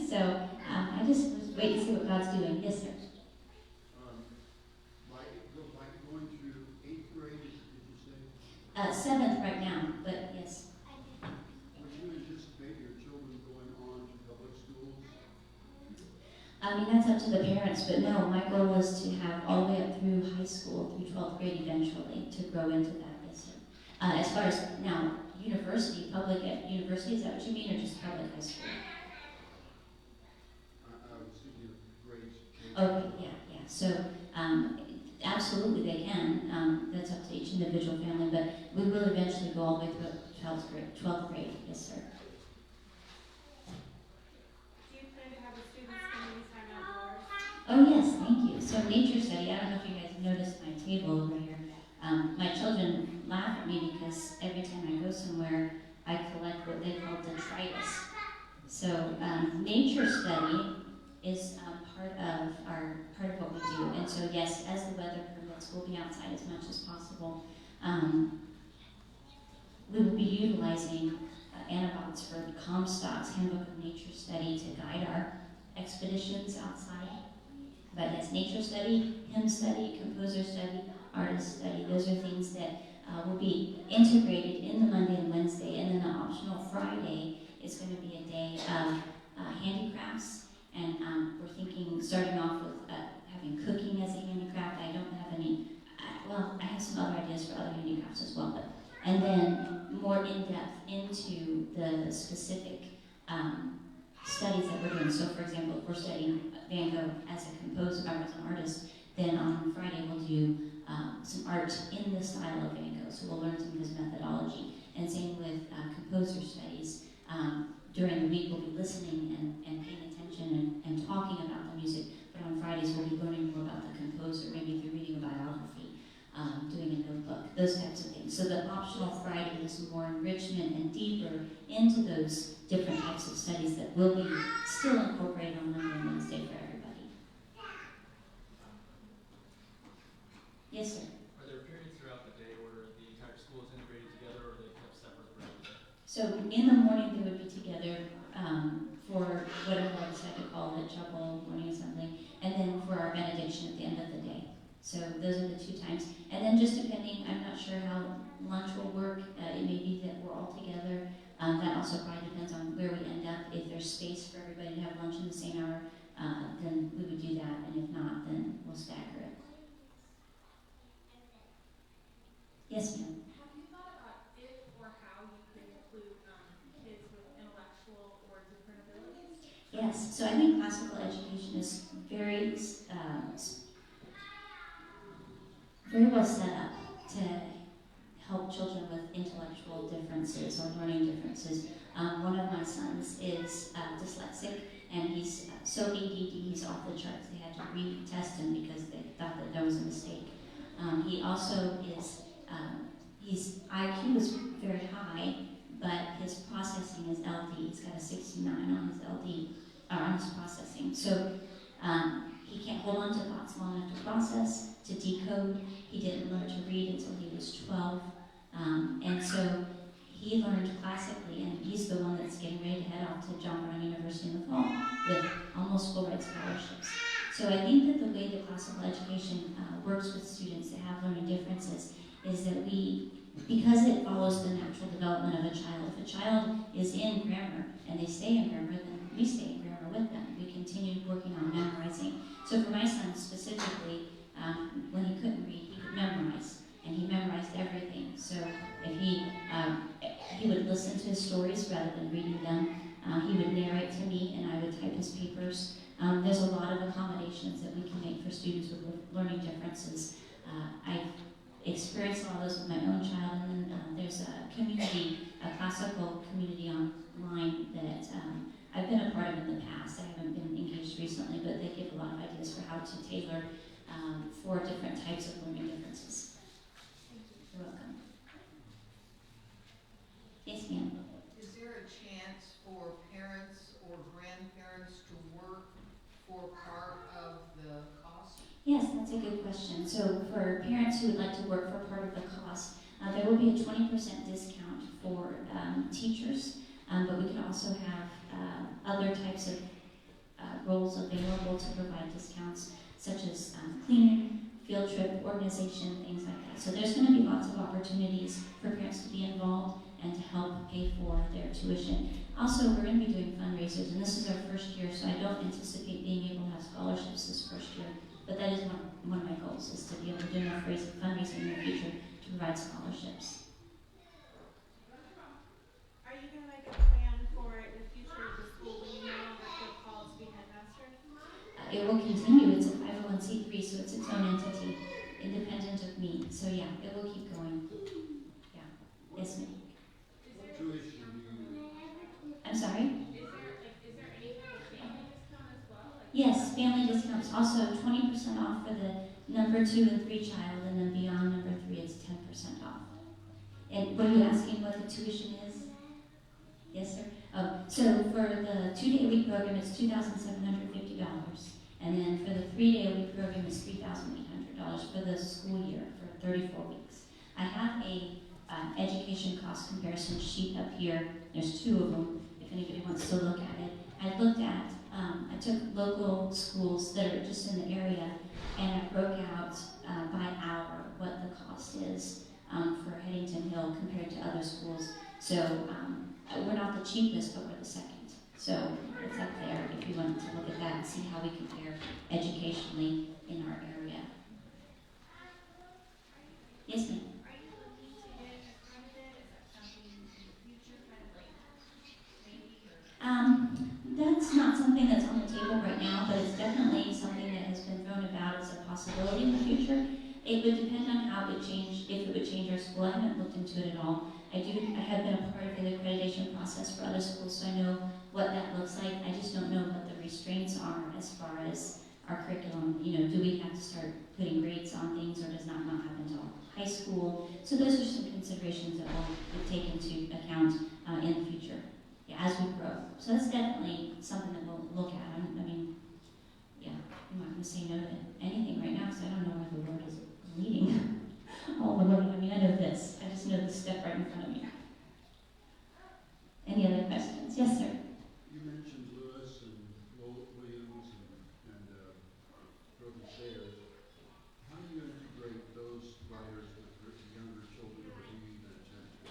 So I just wait to see what God's doing. Yes, sir. Going through 8th grade, did you say? 7th right now, but yes. Would you anticipate your children going on to public schools? I mean, that's up to the parents, but no, my goal is to have all the way up through high school, through 12th grade eventually, to grow into that, yes, sir. As far as, now, university, public at university, is that what you mean, or just public high school? I was thinking of grades. Okay, yeah. So, absolutely they can. That's up to each individual family, but we will eventually go all the way through 12th grade, yes, sir. Do you plan to have the students spend any time outdoors? Oh yes, thank you. So nature study, I don't know if you guys noticed my table over here. My children laugh at me because every time I go somewhere, I collect what they call detritus. So nature study is part of what we do. And so yes, as the weather permits, we'll be outside as much as possible. We will be utilizing Annabot's for Comstock's Handbook of Nature Study to guide our expeditions outside. But yes, nature study, hymn study, composer study, artist study, those are things that will be integrated in the Monday and Wednesday. And then the optional Friday is going to be a day of handicrafts. And we're thinking, starting off with having cooking as a handicraft. I don't have any, I have some other ideas for other handicrafts as well. And then more in-depth into the specific studies that we're doing. So for example, if we're studying Van Gogh as a composer or as an artist, then on Friday we'll do some art in the style of Van Gogh. So we'll learn some of his methodology. And same with composer studies. During the week we'll be listening and paying attention and talking about the music. But on Fridays we'll be learning more about the composer, maybe through reading a biography, doing a notebook, those types of things. So the optional Friday is more enrichment and deeper into those different types of studies that will be still incorporated on Monday and Wednesday for everybody. Yes, sir. Are there periods throughout the day where the entire school is integrated together, or are they kept separate for every day? So in the morning they would be together for whatever I decide to call it, chapel, morning assembly, and then for our benediction at the end of the day. So those are the 2 times. And then just depending, I'm not sure how lunch will work. It may be that we're all together. That also probably depends on where we end up. If there's space for everybody to have lunch in the same hour, then we would do that. And if not, then we'll stagger it. Yes, ma'am. Have you thought about if or how you could include kids with intellectual or different abilities? Yes, so I think classical education is very well set up to help children with intellectual differences or learning differences. One of my sons is dyslexic, and he's so ADD, he's off the charts. They had to retest him because they thought that there was a mistake. He also is, his IQ is very high, but his processing is LD, he's got a 69 on his LD, on his processing. So he can't hold on to thoughts long enough to process, to decode. He didn't learn to read until he was 12. And so he learned classically, and he's the one that's getting ready to head off to John Brown University in the fall with almost full ride scholarships. So I think that the way that classical education works with students that have learning differences is that because it follows the natural development of a child. If a child is in grammar and they stay in grammar, then we stay in grammar with them. We continue working on memorizing. So for my son specifically, when he couldn't read, he could memorize, and he memorized everything. So if he would listen to his stories rather than reading them. He would narrate to me, and I would type his papers. There's a lot of accommodations that we can make for students with learning differences. I've experienced all those with my own child, and then there's a classical community online that I've been a part of in the past. I haven't been engaged recently, but they give a lot of ideas for how to tailor for different types of learning differences. You're welcome. Yes, ma'am. Is there a chance for parents or grandparents to work for part of the cost? Yes, that's a good question. So for parents who would like to work for part of the cost, there will be a 20% discount for teachers, but we can also have other types of roles available to provide discounts, such as cleaning, field trip, organization, things like that. So there's going to be lots of opportunities for parents to be involved and to help pay for their tuition. Also, we're going to be doing fundraisers, and this is our first year, so I don't anticipate being able to have scholarships this first year. But that is one of my goals, is to be able to do enough fundraising in the future to provide scholarships. Are you going to make a plan for the future of the school when you no longer feel called to be headmaster? It will continue. It's a 501c3, so it's its own entity, independent of me. So yeah, it will keep going. Yeah. Yes, ma'am. Tuition do you, I'm sorry? Is there any kind of family discount as well? Yes, family discounts. Also 20% off for the number 2 and 3 child, and then beyond number 3, it's 10% off. And were you asking what the tuition is? Yes, sir. Oh, so for the 2-day-a-week program, it's $2,750, and then for the 3-day-a-week program, it's $3,800 for the school year for 34 weeks. I have a education cost comparison sheet up here. There's 2 of them, if anybody wants to look at it. I looked at, I took local schools that are just in the area, and I broke out by hour what the cost is for Headington Hill compared to other schools. So we're not the cheapest, but we're the second. So it's up there if you want to look at that and see how we compare educationally in our area. Yes, ma'am. Are you looking to get in front of it? Is that something in the future, kind of like maybe? That's not something that's on the table right now, but it's definitely something that has been thrown about as a possibility in the future. It would depend on how it would change, if it would change our school. I haven't looked into it at all. I have been a part of the accreditation process for other schools, so I know what that looks like. I just don't know what the restraints are as far as our curriculum. You know, do we have to start putting grades on things, or does that not happen until high school? So those are some considerations that we'll take into account in the future, as we grow. So that's definitely something that we'll look at. I mean, yeah, I'm not going to say no to anything right now, because I don't know where the Lord is leading. All the way. I mean, I know this. I just know the step right in front of me. Any other questions? Yes, sir. you mentioned Lewis and Williams and Broken Stairs. How do you integrate those writers with younger children who are reading that text?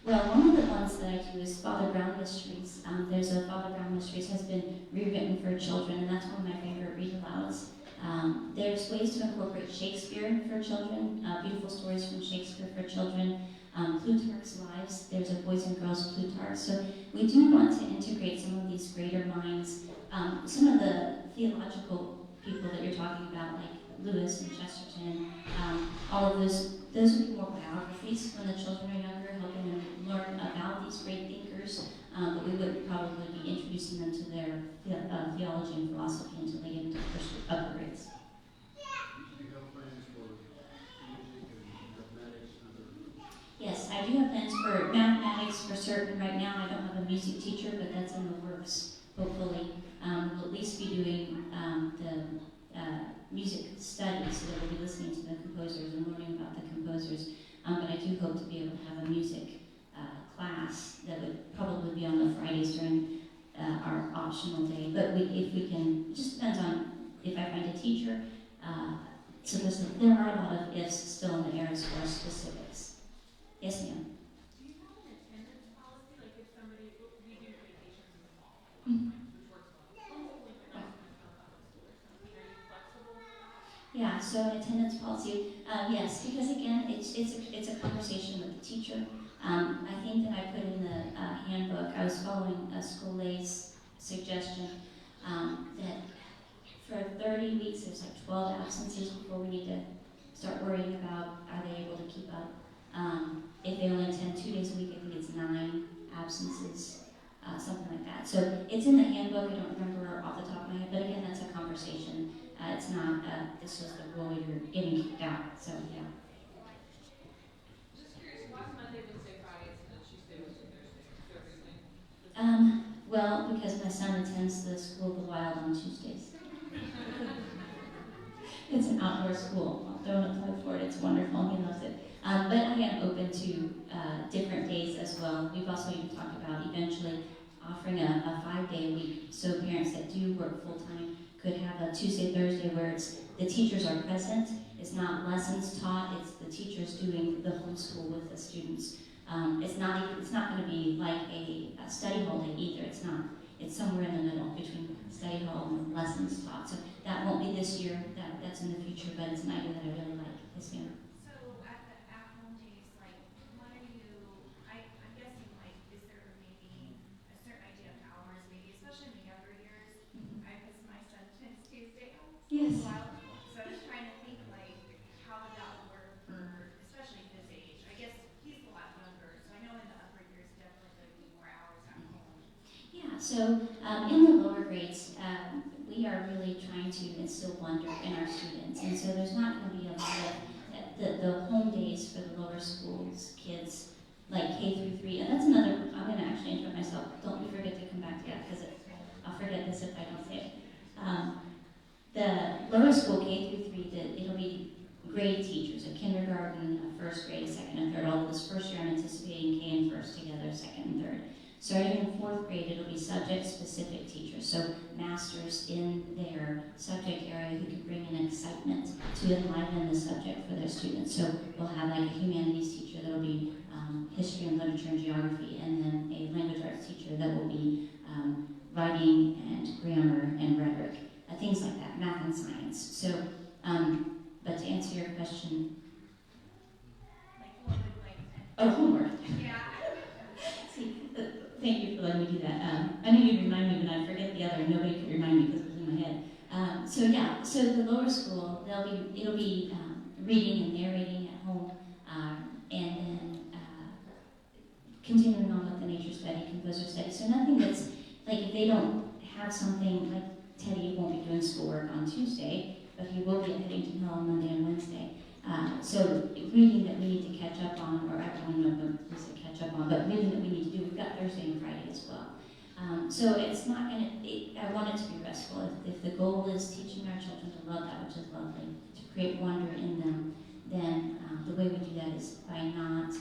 Well, one of the ones that I do is Father Brown Mysteries. There's a Father Brown Mysteries has been rewritten for children, and that's one of my favorite read-alouds. There's ways to incorporate Shakespeare for children, beautiful stories from Shakespeare for children, Plutarch's Lives. There's a Boys and Girls Plutarch. So we do want to integrate some of these greater minds. Some of the theological people that you're talking about, like Lewis and Chesterton, all of those would be more biographies when the children are younger, helping them learn about these great thinkers. But we would probably be introducing them to their theology and philosophy until they get into upper grades. Do you have plans for music and mathematics and other? Yes, I do have plans for mathematics, for certain right now. I don't have a music teacher, but that's in the works. Hopefully, we'll at least be doing the music studies, so that we'll be listening to the composers and learning about the composers. But I do hope to be able to have a music class that would probably be on the Fridays during our optional day. But if we can, it just depends on if I find a teacher. So there are a lot of ifs still in the air as far as specifics. Yes, ma'am. Do you have an attendance policy, like if somebody, we do vacations in the fall, Mhm. which works well. Homeschooling, but not out of school or something, are you flexible? Yeah, so an attendance policy, yes, because again, it's a conversation with the teacher. I think that I put in the handbook, I was following a school A's suggestion, that for 30 weeks, there's like 12 absences before we need to start worrying about, are they able to keep up? If they only attend 2 days a week, I think it's 9 absences, something like that. So it's in the handbook, I don't remember off the top of my head, but again, that's a conversation. It's not, this was the rule, you're getting kicked out, so yeah. Just curious, why Monday, Wednesday, Fridays, and then Tuesday, Wednesday, Thursday? Well, because my son attends the School of the Wild on Tuesdays. It's an outdoor school. I'll throw an plug for it. It's wonderful. He loves it. But I am open to different days as well. We've also even talked about eventually offering a 5-day week, so parents that do work full-time could have a Tuesday, Thursday where the teachers are present. It's not lessons taught. It's the teachers doing the homeschool with the students. It's not going to be like a study hall day either. It's not. It's somewhere in the middle between study hall and lessons taught. So that won't be this year. That's in the future, but it's an idea that I really like. Yes, ma'am. So at the at-home days, like, what are you, I'm guessing, like, is there maybe a certain idea of hours, maybe, especially in the younger years? Because my son attends Tuesday. Yes. Wild. So I was trying to think, like, how would that work for, especially his age? I guess he's a lot younger, so I know in the upper years, definitely going to be more hours at home. Yeah, so in the lower grades, we are really trying to instill wonder in our students. And so there's not going to be a lot of the home days for the lower schools, kids, like K through 3. And that's another, I'm going to actually interrupt myself. Don't forget to come back to that because I'll forget this if I don't say it. The lower school K through 3, it'll be grade teachers, a kindergarten, a first grade, second and third. All this first year I'm anticipating K and first together, second and third. Starting in 4th grade, it'll be subject-specific teachers, so masters in their subject area who can bring in excitement to enliven the subject for their students. So we'll have like a humanities teacher that'll be history and literature and geography, and then a language arts teacher that will be writing and grammar and rhetoric, things like that, math and science. So, but to answer your question, Like, what would, like, oh, homework. yeah. See, thank you for letting me do that. I knew you'd remind me, but I forget the other. Nobody could remind me because it was in my head. So yeah, so the lower school, it'll be reading and narrating at home, and then continuing on with the nature study, composer study. So nothing that's like if they don't have something like Teddy won't be doing schoolwork on Tuesday, but he will be at Headington Hill on Monday and Wednesday. So reading that we need to catch up on, or I don't know if it's a catch up on, but reading that we need to do, we've got Thursday and Friday as well. So it's not going to, I want it to be restful. If the goal is teaching our children to love that which is lovely, to create wonder in them, then the way we do that is by not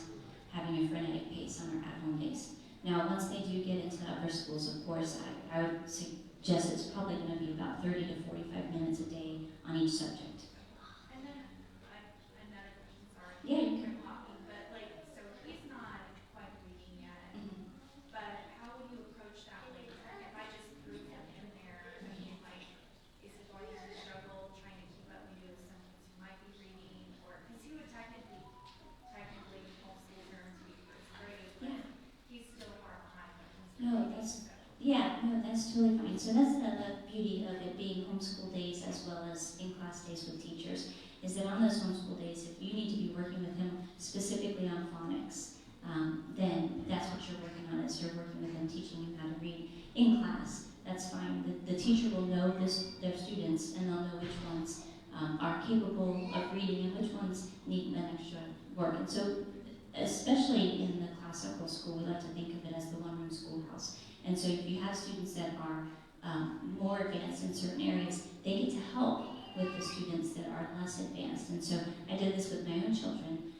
having a frenetic pace on our at-home days. Now, once they do get into the upper schools, of course, I would suggest it's probably going to be about 30 to 45 minutes a day on each subject. And then, another question, sorry. Yeah, you can. Talking, but like, so he's not quite reading yet, but how would you approach that? Like, if I just threw him in there, I mean, like, is he going to struggle trying to keep up maybe with some kids who might be reading, or, because he would technically homeschool terms be first grade, but Yeah. he's still far behind when it comes to No, reading, that's- so. Yeah, no, that's totally fine. So that's the beauty of it being homeschool days as well as in-class days with teachers, is that on those homeschool days, if you need to be working with him specifically on phonics, then that's what you're working on, is you're working with him, teaching him how to read in class. That's fine. The teacher will know their students, and they'll know which ones are capable of reading and which ones need an extra work. And so, especially in the classical school. We like to think of it as the one-room schoolhouse. And so if you have students that are more advanced in certain areas, they get to help with the students that are less advanced. And so I did this with my own children.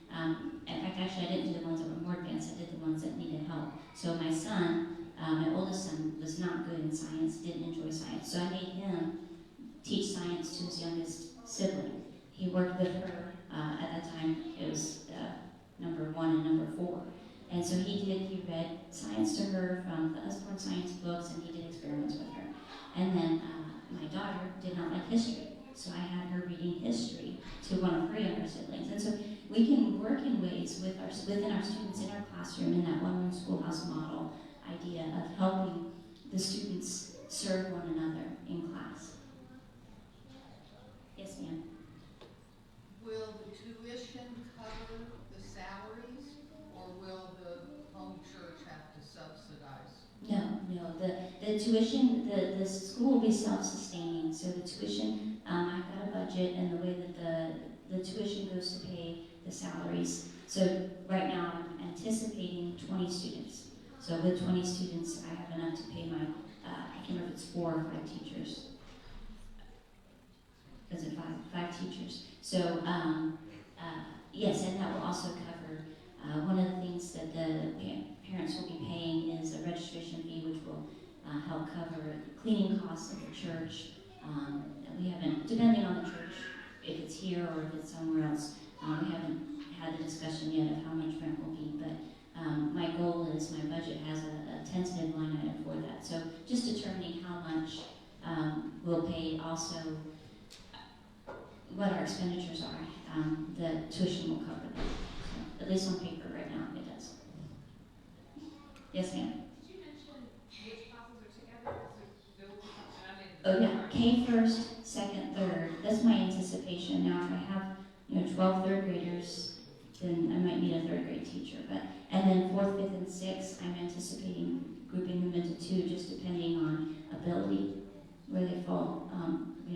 In fact, actually, I didn't do the ones that were more advanced. I did the ones that needed help. So my son, my oldest son, was not good in science, didn't enjoy science. So I made him teach science to his youngest sibling. He worked with her. At that time, it was number 1 and number 4. And so he read science to her from the Usborne science books, and he did experiments with her. And then my daughter did not like history. So I had her reading history to one of her younger siblings. And so we can work in ways within our students in our classroom in that one-room schoolhouse model idea of helping the students serve one another in class. Yes, ma'am. Will the tuition cover the salaries, or will the home church have to subsidize? No. The tuition, the school will be self-sustaining. So the tuition, I've got a budget, and the way that the tuition goes to pay the salaries. So right now I'm anticipating 20 students. So with 20 students, I have enough to pay my, I can't remember if it's 4 or 5 teachers. Is it 5 teachers? So yes, and that will also cover, one of the things that the parents will be paying is a registration fee, which will help cover cleaning costs of the church. We haven't, depending on the church, if it's here or if it's somewhere else, we haven't had the discussion yet of how much rent will be, but my goal is, my budget has a tentative line item for that. So just determining how much we'll pay, also what our expenditures are, the tuition will cover that. So, at least on paper right now, it does. Yes, ma'am. Did you mention which classes are together? Oh yeah, K first, second, third. That's my anticipation. Now, if I have 12 third graders, then I might need a third grade teacher. And then 4th, 5th, and 6th, I'm anticipating grouping them into 2, just depending on ability, where they fall.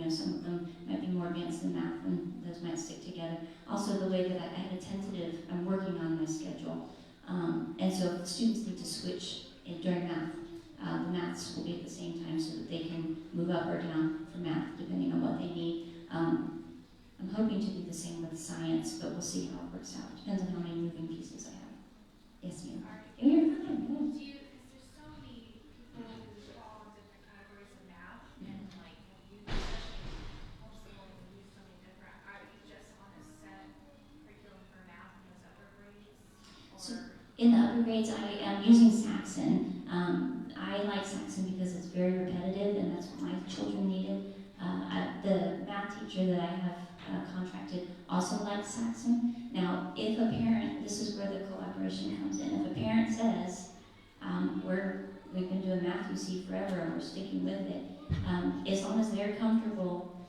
Some of them might be more advanced in math, and those might stick together. Also, the way that I had a tentative, I'm working on my schedule. And so if the students need to switch during math, the maths will be at the same time so that they can move up or down for math, depending on what they need. I'm hoping to do the same with science, but we'll see how it works out. Depends on how many moving pieces I have. Yes, ma'am. You're fine. Go ahead. There's so many people who fall in different categories of math, and like you especially homeschooling, we use so many different. Are you just on a set curriculum for math in those upper grades, So, or? in the upper grades, I am using Saxon. I like Saxon because it's very repetitive, and that's what my children needed. The math teacher that I have contracted also likes Saxon. Now, if a parent, this is where the collaboration comes in, if a parent says, we've been doing math UC forever and we're sticking with it, as long as they're comfortable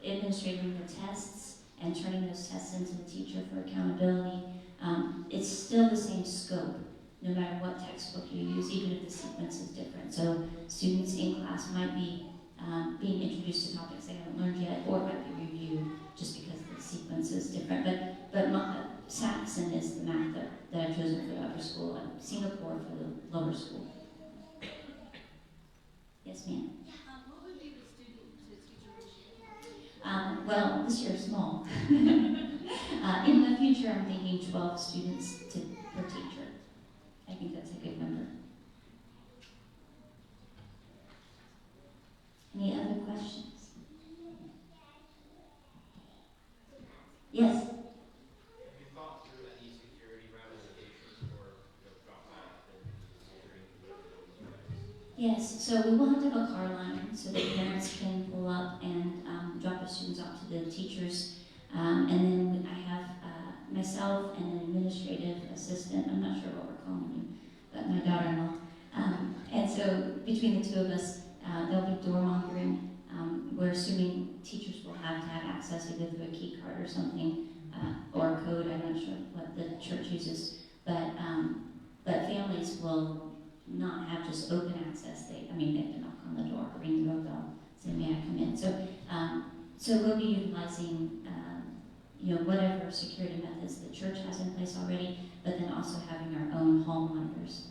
administrating the tests and turning those tests into the teacher for accountability, it's still the same scope, no matter what textbook you use, even if the sequence is different. So students in class might be being introduced to topics they haven't learned yet, or might be reviewed just because the sequence is different. But Saxon is the math that I've chosen for the upper school, and Singapore for the lower school. Yes, ma'am. What would be the student-to-teacher ratio? Well, this year is small. In the future, I'm thinking 12 students per teacher. I think that's a good number. Any other questions? Yes? Have you thought through any security ramifications for dropout and Yes, so we will have to have a car line so that parents can pull up and drop the students off to the teachers. And then I have myself and an administrative assistant, I'm not sure what we're calling him, but my daughter-in-law. And so between the two of us, there'll be door monitoring. We're assuming teachers will have to have access either through a key card or something, or a code. I'm not sure what the church uses, but families will not have just open access. They have to knock on the door, ring the doorbell, say, "May I come in?" So we'll be utilizing whatever security methods the church has in place already, but then also having our own hall monitors.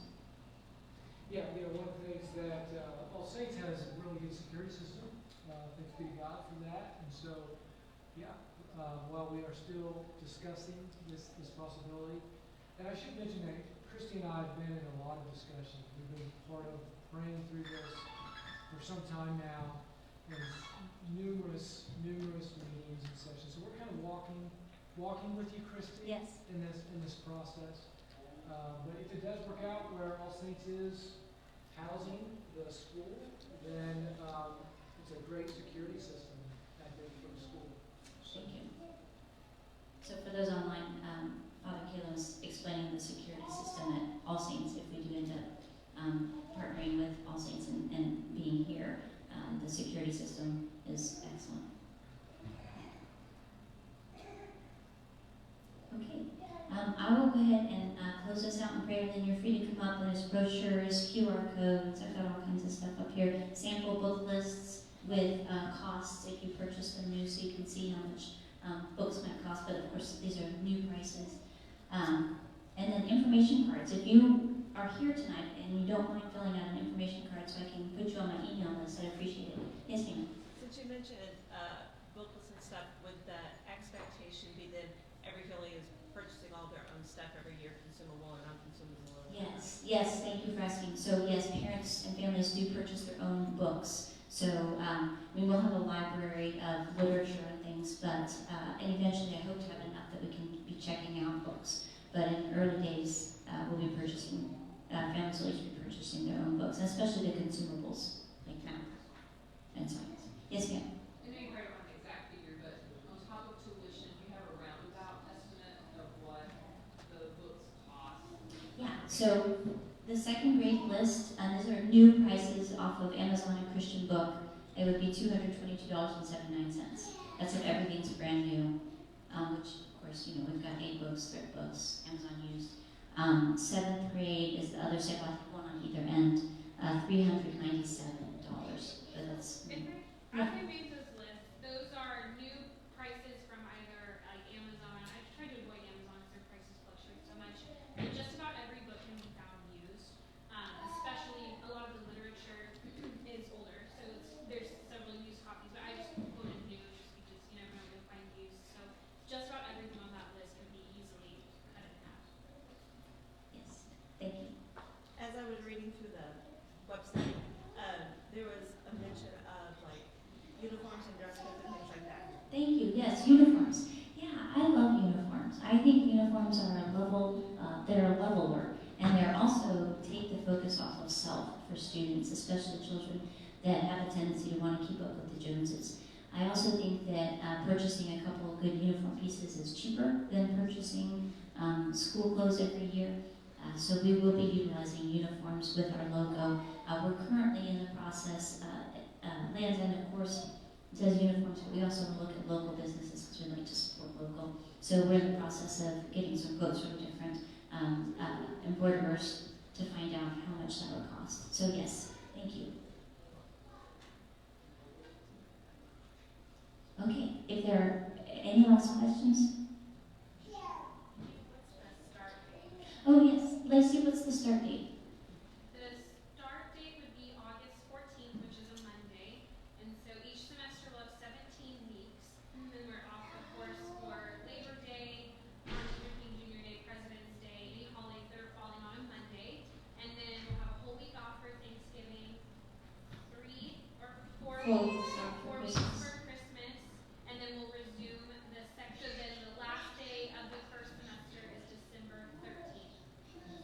Yeah, one of the things that All Saints has a really good security system. Thanks be to God for that. And so, yeah, while we are still discussing this possibility, and I should mention that Kristie and I have been in a lot of discussions. We've been part of praying through this for some time now, and numerous meetings and sessions. So we're kind of walking with you, Kristie, Yes. in this process. But if it does work out where All Saints is housing the school, then it's a great security system, I think, for the school. Thank you. So for those online, Father Caleb was explaining the security system at All Saints. If we do end up partnering with All Saints and being here, the security system is excellent. Okay, I will go ahead and close us out in prayer, and then you're free to come up. There's brochures, QR codes, I've got all kinds of stuff up here, sample book lists with costs if you purchase them new, so you can see how much books might cost, but of course these are new prices. And then information cards. If you are here tonight and you don't mind filling out an information card so I can put you on my email list, I'd appreciate it. Yes, ma'am? Since you mentioned booklets and stuff, would the expectation be that every family is purchasing all their own stuff every year, consumable and non-consumable? Yes, thank you for asking. So yes, parents and families do purchase their own books. So we will have a library of literature and things, but and eventually I hope to have enough that we can be checking out books. But in the early days, we'll be purchasing, families will each be purchasing their own books, and especially the consumables, like math and science. Yes, ma'am? I know you heard on the exact figure, but on top of tuition, do you have a roundabout estimate of what the books cost? Yeah, so the second grade list, these are new prices off of Amazon and Christian Book. It would be $222.79. That's if everything's brand new, which of course, you know, we've got 8 books, 3 books, Amazon used. 7th grade is the other step, I think one on either end, $397. But that's As we make those lists, those are new prices from either Amazon. I try to avoid Amazon because their prices fluctuate so much. But just about every book can be found used, especially a lot of the literature is older. So there's several used copies, but I just quoted new just because you never know you'll find used. So just about everything on that list can be easily cut in half. yes, thank you. As I was reading through the website, there was a mention of like uniforms and dress codes and things like that. Thank you. Yes, uniforms. Yeah, I love uniforms. I think uniforms are a level, they're a leveler, and they're also take the focus off of self for students, especially children that have a tendency to want to keep up with the Joneses. I also think that purchasing a couple of good uniform pieces is cheaper than purchasing school clothes every year. So we will be utilizing uniforms with our logo. We're currently in the process, Land's End, of course, says uniforms, but we also look at local businesses because we like to support local. So we're in the process of getting some quotes from different embroiderers to find out how much that would cost. So yes, thank you. Okay, if there are any last questions? What's the start date? Oh yes, Lacey, what's the start date? The start date would be August 14th, which is a Monday, and so each semester will have 17 weeks. And then we're off, of course, for Labor Day, Martin Luther King Jr. Day, President's Day, any holidays that are falling on a Monday. And then we'll have a whole week off for Thanksgiving, 3 or 4 weeks, 4 weeks for Christmas, and then we'll resume the sector. Then the last day of the first semester is December 13th.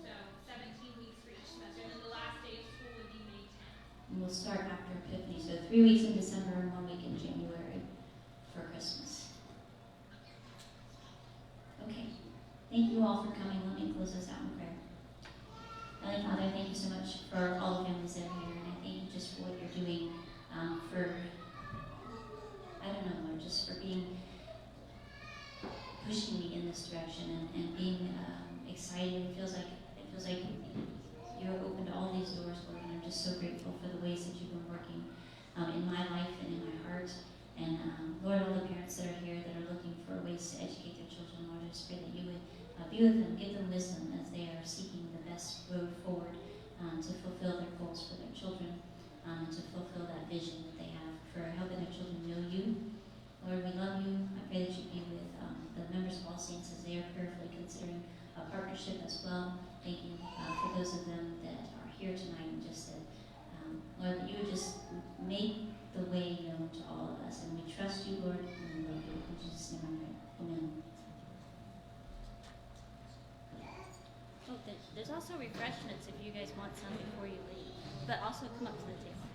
So 17 weeks for each semester, and then the last day of school would be May 10th. And we'll start after Epiphany, so 3 weeks in December and 1 week in January for Christmas. Okay, thank you all for coming. Let me close this out in prayer. Heavenly Father, thank you so much for all the families that are here, and I thank you just for what you're doing, for, I don't know, Lord, just for being, pushing me in this direction and being excited. It feels like you're open to all these doors, Lord, and I'm just so grateful for the ways that you've been working in my life and in my heart. And Lord, all the parents that are here that are looking for ways to educate their children, Lord, I just pray that you would be with them, give them wisdom, to fulfill that vision that they have for helping their children know you. Lord, we love you. I pray that you be with the members of All Saints as they are prayerfully considering a partnership as well. Thank you for those of them that are here tonight, and just that, Lord, that you would just make the way known to all of us. And we trust you, Lord, and we love you. In Jesus' name I pray. Amen. Oh, there's also refreshments if you guys want some before you leave, but also come up to the table.